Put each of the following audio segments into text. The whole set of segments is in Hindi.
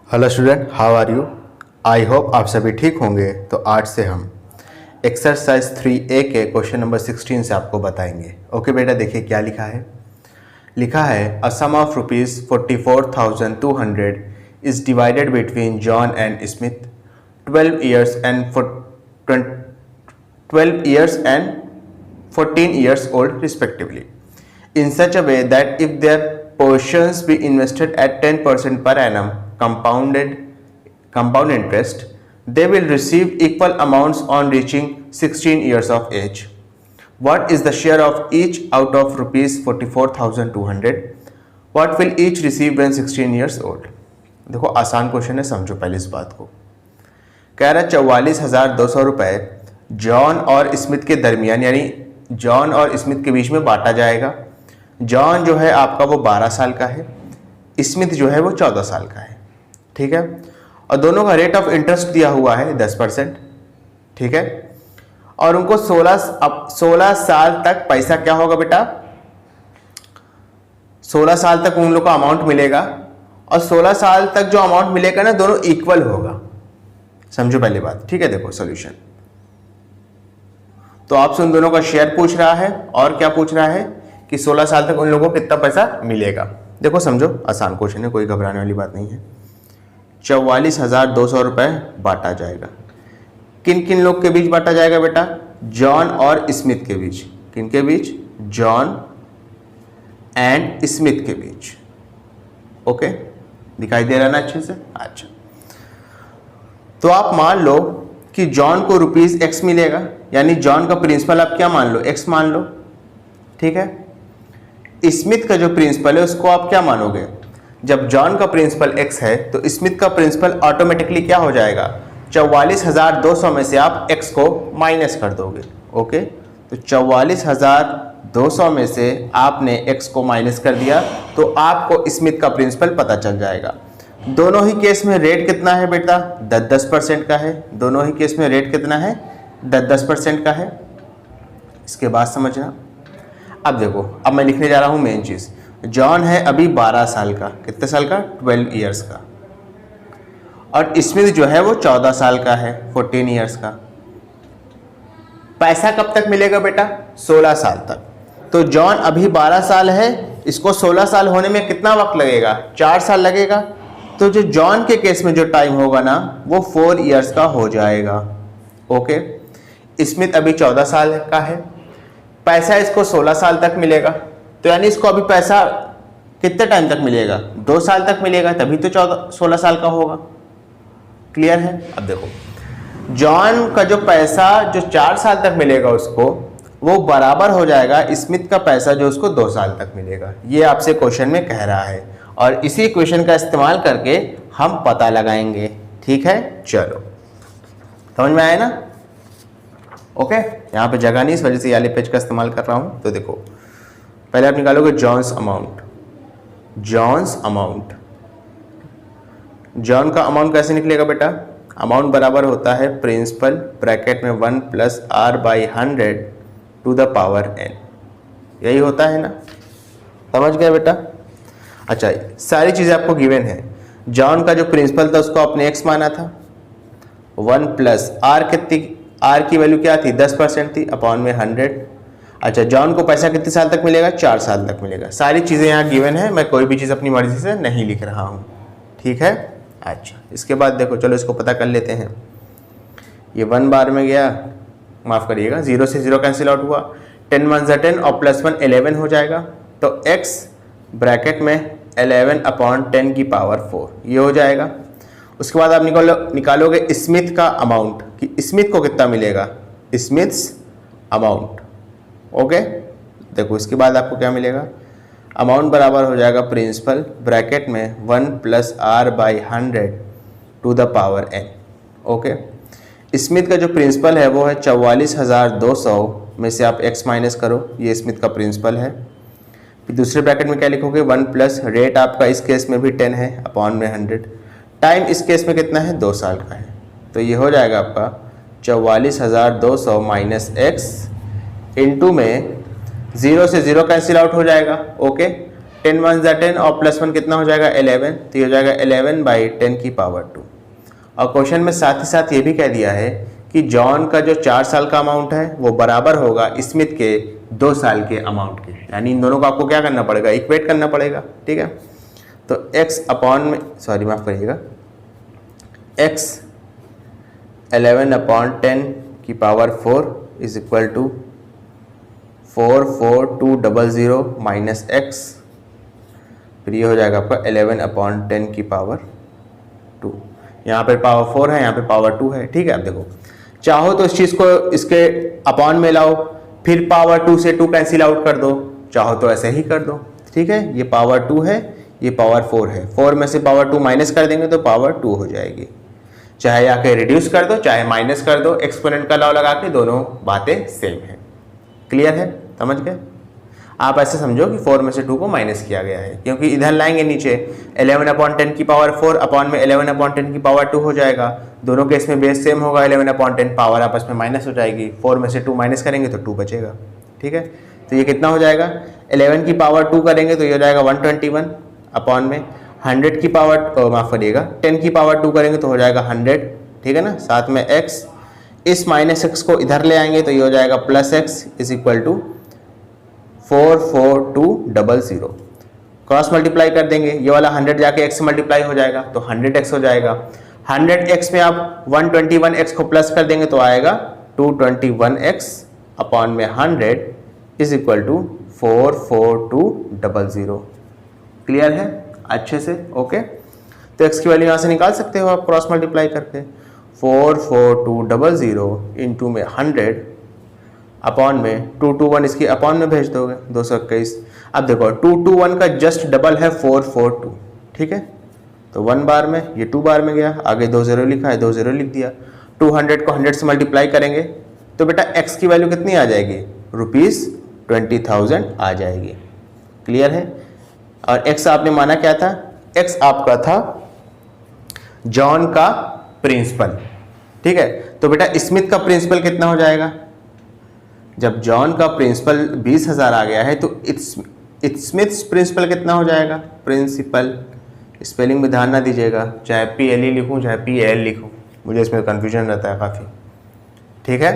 Hello student, how are you. I hope आप सभी ठीक होंगे। तो आज से हम एक्सरसाइज 3A के क्वेश्चन नंबर 16 से आपको बताएंगे। ओके बेटा, देखिए क्या लिखा है। लिखा है a sum of ₹44,200 is divided between John and Smith 12 years and 14 years old respectively, in such a way that if their portions be invested at 10% per annum compound interest, they will receive equal amounts on reaching 16 years of age. What is the share of each out of ₹44,200? What will each receive when 16 years old? देखो आसान क्वेश्चन है, समझो पहले इस बात को। कह रहा 44,200 रुपये जॉन और स्मिथ के दरमियान, यानी जॉन और स्मिथ के बीच में बांटा जाएगा। जॉन जो है आपका वो 12 साल का है, स्मिथ जो है वो 14 साल का है। ठीक है, और दोनों का रेट ऑफ इंटरेस्ट दिया हुआ है 10%। ठीक है, और उनको 16 साल तक पैसा क्या होगा बेटा, 16 साल तक उन लोग को अमाउंट मिलेगा, और 16 साल तक जो अमाउंट मिलेगा ना, दोनों इक्वल होगा। समझो पहली बात। ठीक है, देखो सॉल्यूशन। तो आपसे उन दोनों का शेयर पूछ रहा है, और क्या पूछ रहा है कि 16 साल तक उन लोगों को कितना पैसा मिलेगा। देखो समझो, आसान क्वेश्चन है, कोई घबराने वाली बात नहीं है। 44,200 रुपये बांटा जाएगा। किन किन लोग के बीच बांटा जाएगा बेटा? जॉन और स्मिथ के बीच। किन के बीच? जॉन एंड स्मिथ के बीच। ओके, दिखाई दे रहा है ना अच्छे से? अच्छा, तो आप मान लो कि जॉन को ₹X मिलेगा, यानी जॉन का प्रिंसिपल आप क्या मान लो? X मान लो। ठीक है, स्मिथ का जो प्रिंसिपल है उसको आप क्या मानोगे? जब जॉन का प्रिंसिपल X है तो स्मिथ का प्रिंसिपल ऑटोमेटिकली क्या हो जाएगा? 44,200 में से आप X को माइनस कर दोगे। ओके, तो 44,200 में से आपने X को माइनस कर दिया तो आपको स्मिथ का प्रिंसिपल पता चल जाएगा। दोनों ही केस में रेट कितना है बेटा? 10% का है। दोनों ही केस में रेट कितना है? 10% का है। इसके बाद समझना। अब देखो, अब मैं लिखने जा रहा हूं मेन चीज। जॉन है अभी 12 साल का। कितने साल का? 12 इयर्स का। और स्मिथ जो है वो 14 साल का है, 14 इयर्स का। पैसा कब तक मिलेगा बेटा? 16 साल तक। तो जॉन अभी 12 साल है, इसको 16 साल होने में कितना वक्त लगेगा? 4 साल लगेगा। तो जो जॉन के केस में जो टाइम होगा ना, वो 4 इयर्स का हो जाएगा। ओके, स्मिथ अभी 14 साल का है, पैसा इसको 16 साल तक मिलेगा। तो यानी इसको अभी पैसा कितने टाइम तक मिलेगा? 2 साल तक मिलेगा, तभी तो 16 साल का होगा। क्लियर है? अब देखो, जॉन का जो पैसा जो 4 साल तक मिलेगा उसको, वो बराबर हो जाएगा स्मिथ का पैसा जो उसको 2 साल तक मिलेगा। ये आपसे क्वेश्चन में कह रहा है, और इसी क्वेश्चन का इस्तेमाल करके हम पता लगाएंगे। ठीक है, चलो समझ में आया ना? ओके, यहाँ पे जगह नहीं, इस वजह से वाले पेज का इस्तेमाल कर रहा हूँ। तो देखो, पहले आप निकालोगे जॉन्स अमाउंट। जॉन का अमाउंट कैसे निकलेगा बेटा? अमाउंट बराबर होता है प्रिंसिपल ब्रैकेट में 1 + R/100 to the power n। यही होता है ना? समझ गए बेटा? अच्छा, सारी चीज़ें आपको गिवन है। जॉन का जो प्रिंसिपल था उसको आपने X माना था। 1 + R, कितनी? R की वैल्यू क्या थी? 10% थी, अपॉन में 100। अच्छा, जॉन को पैसा कितने साल तक मिलेगा? 4 साल तक मिलेगा। सारी चीज़ें यहाँ गिवन है, मैं कोई भी चीज़ अपनी मर्जी से नहीं लिख रहा हूँ। ठीक है, अच्छा, इसके बाद देखो, चलो इसको पता कर लेते हैं। ये 1 बार में गया, माफ़ करिएगा, 0 से 0 कैंसिल आउट हुआ। 10 × 10 और +1 11 हो जाएगा। तो X ब्रैकेट में 11/10 की पावर 4, ये हो जाएगा। उसके बाद आप निकालोगे स्मिथ का अमाउंट, कि स्मिथ को कितना मिलेगा? Smiths amount. ओके, देखो इसके बाद आपको क्या मिलेगा? अमाउंट बराबर हो जाएगा प्रिंसिपल ब्रैकेट में 1 + R/100 to the power n। Okay, स्मिथ का जो प्रिंसिपल है वो है 44,200 में से आप X माइनस करो, ये स्मिथ का प्रिंसिपल है। फिर दूसरे ब्रैकेट में क्या लिखोगे? 1 + रेट आपका इस केस में भी 10 है, अपॉन में 100। टाइम इस केस में कितना है? 2 साल का है। तो ये हो जाएगा आपका 44,200 माइनस X इंटू में 0 से 0 कैंसिल आउट हो जाएगा। ओके, 10 वन ज़ा 10 और +1 कितना हो जाएगा 11, तो ये हो जाएगा 11/10 की पावर 2। और क्वेश्चन में साथ ही साथ ये भी कह दिया है कि जॉन का जो 4 साल का अमाउंट है वो बराबर होगा स्मिथ के 2 साल के अमाउंट के, यानी इन दोनों को आपको क्या करना पड़ेगा, इक्वेट करना पड़ेगा। ठीक है, तो x अपॉन में माफ़ करिएगा x 11/10 की power 4 is equal to 44200 minus x, फिर ये हो जाएगा आपका 11/10 की पावर 2। यहाँ पे पावर 4 है, यहाँ पे पावर 2 है। ठीक है, अब देखो चाहो तो इस चीज़ को इसके अपॉन में लाओ, फिर पावर 2 से 2 कैंसिल आउट कर दो, चाहो तो ऐसे ही कर दो। ठीक है, ये पावर 2 है, ये पावर 4 है, 4 में से पावर 2 माइनस कर देंगे तो पावर 2 हो जाएगी। चाहे आके रिड्यूस कर दो चाहे माइनस कर दो, एक्सपोनेंट का लॉ लगा के दोनों बातें सेम है। क्लियर है, समझ गए? आप ऐसे समझो कि 4 में से 2 को माइनस किया गया है, क्योंकि इधर लाएंगे नीचे 11/10 की पावर 4 अपॉन में 11/10 की पावर 2 हो जाएगा। दोनों केस में बेस सेम होगा, 11/10 पावर आपस में माइनस हो जाएगी, 4 में से 2 माइनस करेंगे तो 2 बचेगा। ठीक है, तो ये कितना हो जाएगा, 11 की पावर 2 करेंगे तो ये हो जाएगा 121 अपॉन में 100 की पावर माफ़ करिएगा 10 की पावर 2 करेंगे तो हो जाएगा 100। ठीक है ना, साथ में x, इस माइनस एक्स को इधर ले आएंगे तो ये हो जाएगा +x is equal to 44200। Cross multiply कर देंगे, ये वाला 100 जाके x से मल्टीप्लाई हो जाएगा तो 100x हो जाएगा। 100x में आप 121x को प्लस कर देंगे तो आएगा 221x अपॉन में 100 इज इक्वल टू 44200। क्लियर है अच्छे से? ओके, तो x की वैल्यू यहाँ से निकाल सकते हो आप क्रॉस मल्टीप्लाई करके। 44200 इंटू में 100 अपॉन में 221, इसकी अपॉन में भेज दोगे 221। अब देखो 221 का जस्ट डबल है 442। ठीक है, तो 1 बार में, ये 2 बार में गया, आगे 20 लिखा है 20 लिख दिया। 200 को 100 से मल्टीप्लाई करेंगे तो बेटा x की वैल्यू कितनी आ जाएगी, ₹20,000 आ जाएगी। क्लियर है? और x आपने माना क्या था, x आपका था जॉन का प्रिंसिपल। ठीक है, तो बेटा स्मिथ का प्रिंसिपल कितना हो जाएगा, जब जॉन का प्रिंसिपल 20,000 आ गया है तो स्मिथ्स प्रिंसिपल कितना हो जाएगा, प्रिंसिपल स्पेलिंग में ध्यान ना दीजिएगा, चाहे PLE लिखूं चाहे PAL लिखूं, मुझे इसमें कन्फ्यूजन रहता है काफ़ी। ठीक है,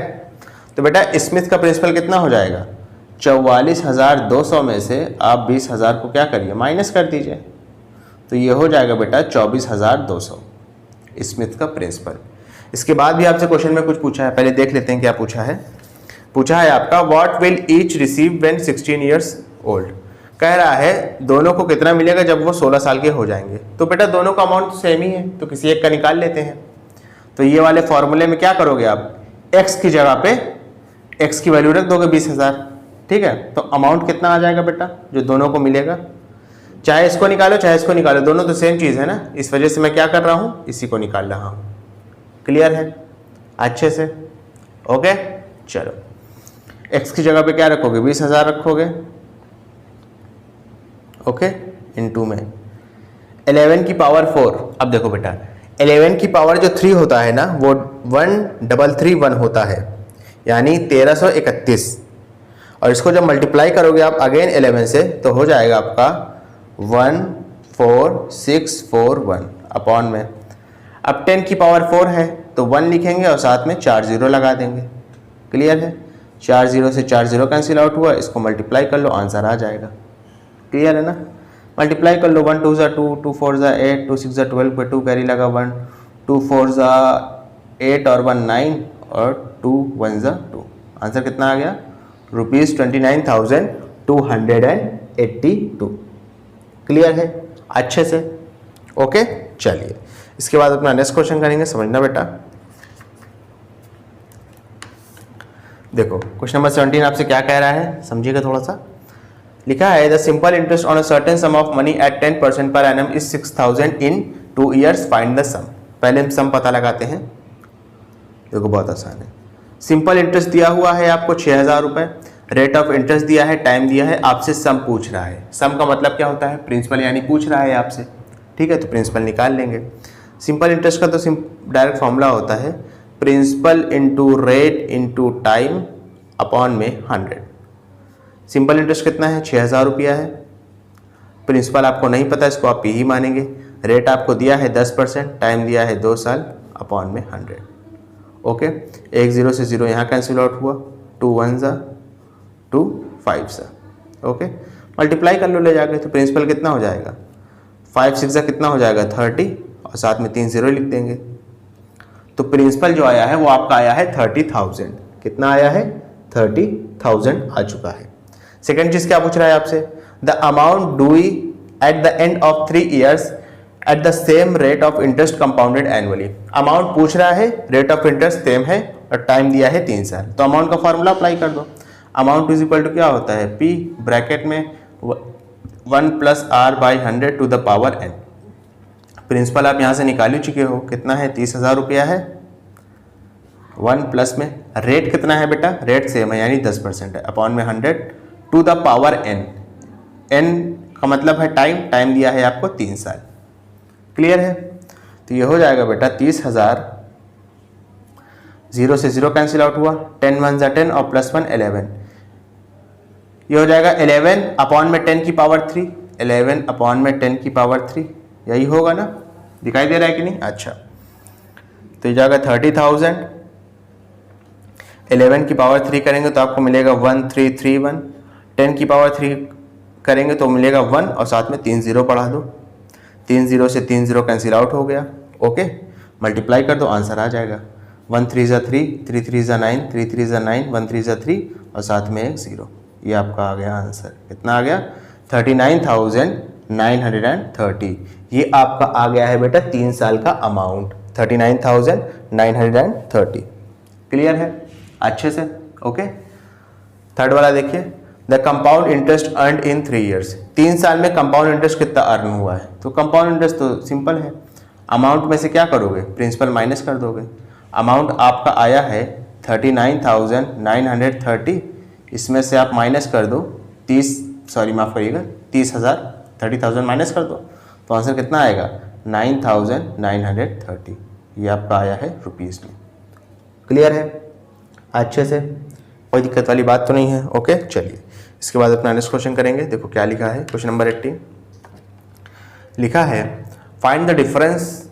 तो बेटा स्मिथ का प्रिंसिपल कितना हो जाएगा, 44,200 में से आप 20,000 को क्या करिए, माइनस कर दीजिए, तो ये हो जाएगा बेटा 24,200 स्मिथ का प्रिंसिपल। इसके बाद भी आपसे क्वेश्चन में कुछ पूछा है, पहले देख लेते हैं क्या पूछा है। पूछा है आपका what will each receive when 16 years old. कह रहा है दोनों को कितना मिलेगा जब वो 16 साल के हो जाएंगे। तो बेटा दोनों का अमाउंट सेम ही है, तो किसी एक का निकाल लेते हैं। तो ये वाले फॉर्मूले में क्या करोगे आप, x की जगह पे x की वैल्यू रख दोगे 20,000। ठीक है, तो अमाउंट कितना आ जाएगा बेटा जो दोनों को मिलेगा, चाहे इसको निकालो चाहे इसको निकालो, दोनों तो सेम चीज़ है ना, इस वजह से मैं क्या कर रहा हूँ, इसी को निकाल रहा हूँ। क्लियर है अच्छे से? ओके, चलो x की जगह पे क्या रखोगे, 20,000 रखोगे। ओके, इनटू में 11 की पावर 4। अब देखो बेटा 11 की पावर जो 3 होता है ना वो 1331 होता है, यानी 1331, और इसको जब मल्टीप्लाई करोगे आप अगेन 11 से तो हो जाएगा आपका 14641 अपॉन में, अब 10 की पावर 4 है तो 1 लिखेंगे और साथ में 4 0 लगा देंगे। क्लियर है, 4 0 से 4 0 कैंसिल आउट हुआ, इसको मल्टीप्लाई कर लो आंसर आ जाएगा। क्लियर है ना, मल्टीप्लाई कर लो, 1 2 ज़ा 2, 2 4 ज़ा 8, 2 6 ज़ा 12 पे 2 कैरी लगा 1, 2 4 ज़ा 8 और 1 9 और 2 1 ज़ा 2, आंसर कितना आ गया, ₹29,282। क्लियर है अच्छे से? ओके, चलिए इसके बाद अपना नेक्स्ट क्वेश्चन करेंगे, समझना बेटा। देखो क्वेश्चन नंबर 17 आपसे क्या कह रहा है, समझिएगा थोड़ा सा। लिखा है the simple interest on a certain sum of money at 10% per annum is 6,000 in 2 years, find the sum. पहले हम सम पता लगाते हैं। देखो बहुत आसान है, सिंपल इंटरेस्ट दिया हुआ है आपको 6,000 रुपये, रेट ऑफ इंटरेस्ट दिया है, टाइम दिया है, आपसे सम पूछ रहा है। सम का मतलब क्या होता है, प्रिंसिपल, यानी पूछ रहा है आपसे। ठीक है, तो प्रिंसिपल निकाल लेंगे। सिंपल इंटरेस्ट का तो डायरेक्ट फॉर्मूला होता है principal into rate into time upon में 100। सिंपल इंटरेस्ट कितना है, 6,000 रुपया है। प्रिंसिपल आपको नहीं पता, इसको आप पी ही मानेंगे। रेट आपको दिया है 10%, टाइम दिया है 2 साल, अपॉन में 100। ओके, 1 0 से 0 यहाँ कैंसिल आउट हुआ, 2 1 ज़ा 2 5 सा। ओके, मल्टीप्लाई कर लो ले जाके, तो प्रिंसिपल कितना हो जाएगा, 5 6 ज़ा कितना हो जाएगा 30, और साथ में 3 0 लिख देंगे। तो प्रिंसिपल जो आया है वो आपका आया है 30,000। कितना आया है, 30,000 आ चुका है। सेकेंड चीज क्या पूछ रहा है आपसे, the amount due at the end of 3 years at the same rate of interest compounded annually. Amount पूछ रहा है, रेट ऑफ इंटरेस्ट सेम है और टाइम दिया है 3 साल। तो अमाउंट का फॉर्मूला अप्लाई कर दो। अमाउंट इज इक्वल टू क्या होता है, पी ब्रैकेट में 1 + r/100 to the power n। Principal आप यहाँ से निकाल ही चुके हो, कितना है 30,000 रुपया है। 1 प्लस में रेट कितना है बेटा, रेट सेम है यानी 10% है, अपॉन में 100 to the power n। n का मतलब है टाइम, टाइम दिया है आपको 3 साल। क्लियर है, तो ये हो जाएगा बेटा 30,000, 0 से 0 कैंसिल आउट हुआ, 10 1 ज़ा 10 और +1 11। ये हो जाएगा 11 अपॉन में 10 की पावर 3, 11 अपॉन में 10 की पावर 3, यही होगा ना, दिखाई दे रहा है कि नहीं। अच्छा, तो ये जाएगा 30,000, 11 की पावर 3 करेंगे तो आपको मिलेगा 1331, 10 की पावर 3 करेंगे तो मिलेगा 1 और साथ में 3 0 बढ़ा दो, 3 0 से 3 0 कैंसिल आउट हो गया। ओके, मल्टीप्लाई कर दो, आंसर आ जाएगा 1 3 ज़ा 3, 3 3 ज़ा 9, 3 3 ज़ा 9, 1 3 ज़ा 3 और साथ में एक 0। ये आपका आ गया आंसर, कितना आ गया 39,930। ये आपका आ गया है बेटा 3 साल का अमाउंट, 39,930। क्लियर है अच्छे से। ओके, थर्ड वाला देखिए, the compound interest earned in 3 years। 3 साल में कंपाउंड इंटरेस्ट कितना अर्न हुआ है, तो कंपाउंड इंटरेस्ट तो सिंपल है, अमाउंट में से क्या करोगे, प्रिंसिपल माइनस कर दोगे। अमाउंट आपका आया है 39,930, इसमें से आप माइनस कर दो 30,000 माइनस कर दो, तो आंसर कितना आएगा 9,930। ये आपका आया है रुपीज़ में। क्लियर है अच्छे से, कोई दिक्कत वाली बात तो नहीं है। ओके, चलिए इसके बाद अपना नेक्स्ट क्वेश्चन करेंगे। देखो क्या लिखा है, क्वेश्चन नंबर 18 लिखा है, find the difference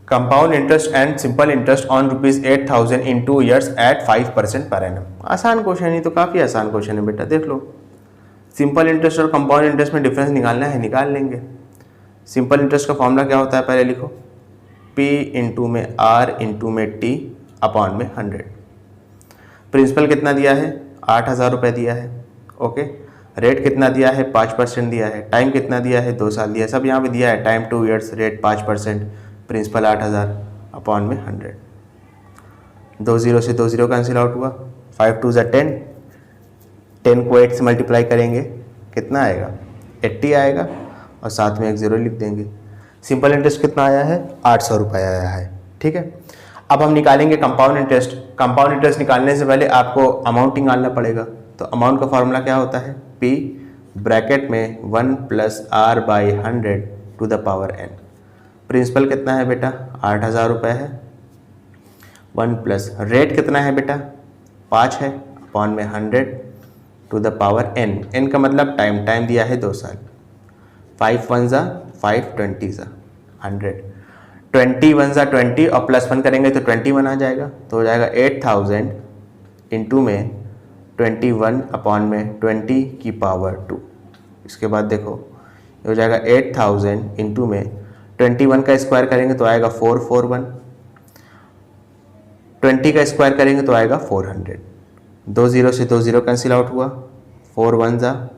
compound interest and simple interest on ₹8,000 in 2 years at 5% per annum. आसान क्वेश्चन है, तो काफ़ी आसान क्वेश्चन है बेटा, देख लो। सिंपल इंटरेस्ट और कंपाउंड इंटरेस्ट में डिफरेंस निकालना है, निकाल लेंगे। सिंपल इंटरेस्ट का फॉर्मूला क्या होता है, पहले लिखो, P इंटू में R इंटू में T अपॉन में 100। प्रिंसिपल कितना दिया है, 8,000 रुपये दिया है। ओके, रेट कितना दिया है, 5% दिया है, टाइम कितना दिया है, 2 साल दिया है, सब यहाँ पे दिया है, time 2 years, rate 5%, principal 8,000 upon में 100। 2 0 से 2 0 कैंसिल आउट हुआ, 5 2 ज़ा 10, 10 को 8 से मल्टीप्लाई करेंगे कितना आएगा 80 आएगा और साथ में एक 0 लिख देंगे। सिंपल इंटरेस्ट कितना आया है, 800 रुपये आया है। ठीक है, अब हम निकालेंगे कंपाउंड इंटरेस्ट। कंपाउंड इंटरेस्ट निकालने से पहले आपको अमाउंट निकालना पड़ेगा, तो अमाउंट का फॉर्मूला क्या होता है, P ब्रैकेट में 1 + r/100 to the power n। Principal कितना है बेटा, 8,000 रुपये है, 1 प्लस रेट कितना है बेटा 5 है, अपॉन में 100 to the power n। n का मतलब टाइम, टाइम दिया है 2 साल। 5 1 ज़ा 5, 20 ज़ा 100, 20 1 ज़ा 20 और +1 करेंगे तो 21 आ जाएगा, तो हो जाएगा 8,000 इंटू में 21 अपॉन में 20 की पावर 2। इसके बाद देखो ये हो जाएगा 8,000 इंटू में 21 का स्क्वायर करेंगे तो आएगा 441, 20 का स्क्वायर करेंगे तो आएगा 400। 2 0 से 2 0 कैंसिल आउट हुआ, 4 1 ज़ा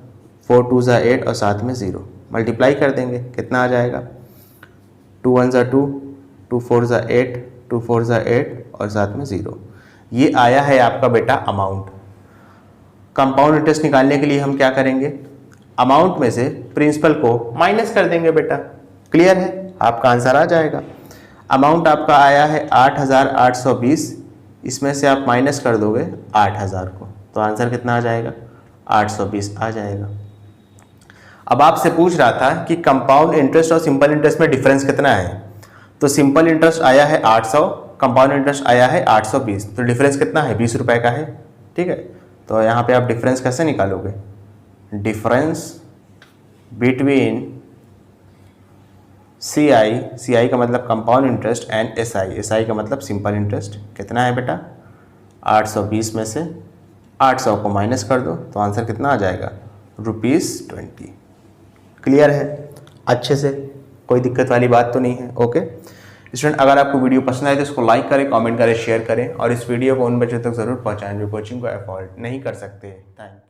4 2 ज़ा 8 और साथ में 0 मल्टीप्लाई कर देंगे कितना आ जाएगा, 2 1 ज़ा 2, 2 4 ज़ा 8, 2 4 ज़ा 8 और साथ में 0। ये आया है आपका बेटा अमाउंट। कंपाउंड इंटरेस्ट निकालने के लिए हम क्या करेंगे, अमाउंट में से प्रिंसिपल को माइनस कर देंगे बेटा। क्लियर है, आपका आंसर आ जाएगा। अमाउंट आपका आया है 8,820, इसमें से आप माइनस कर दोगे 8,000 को, तो आंसर कितना आ जाएगा 820 आ जाएगा। अब आपसे पूछ रहा था कि कंपाउंड इंटरेस्ट और सिंपल इंटरेस्ट में डिफरेंस कितना है, तो सिंपल इंटरेस्ट आया है 800, कंपाउंड इंटरेस्ट आया है 820, तो डिफरेंस कितना है 20 रुपये का है। ठीक है, तो यहाँ पे आप डिफरेंस कैसे निकालोगे, डिफरेंस बिटवीन CI का मतलब कंपाउंड इंटरेस्ट एंड SI का मतलब सिंपल इंटरेस्ट कितना है बेटा 820 में से 800 को माइनस कर दो तो आंसर कितना आ जाएगा ₹20। क्लियर है अच्छे से, कोई दिक्कत वाली बात तो नहीं है। ओके स्टूडेंट, अगर आपको वीडियो पसंद आए तो इसको लाइक करें, कमेंट करें, शेयर करें और इस वीडियो को उन बच्चों तक ज़रूर पहुंचाएं जो कोचिंग को अफोर्ड नहीं कर सकते। Thank you.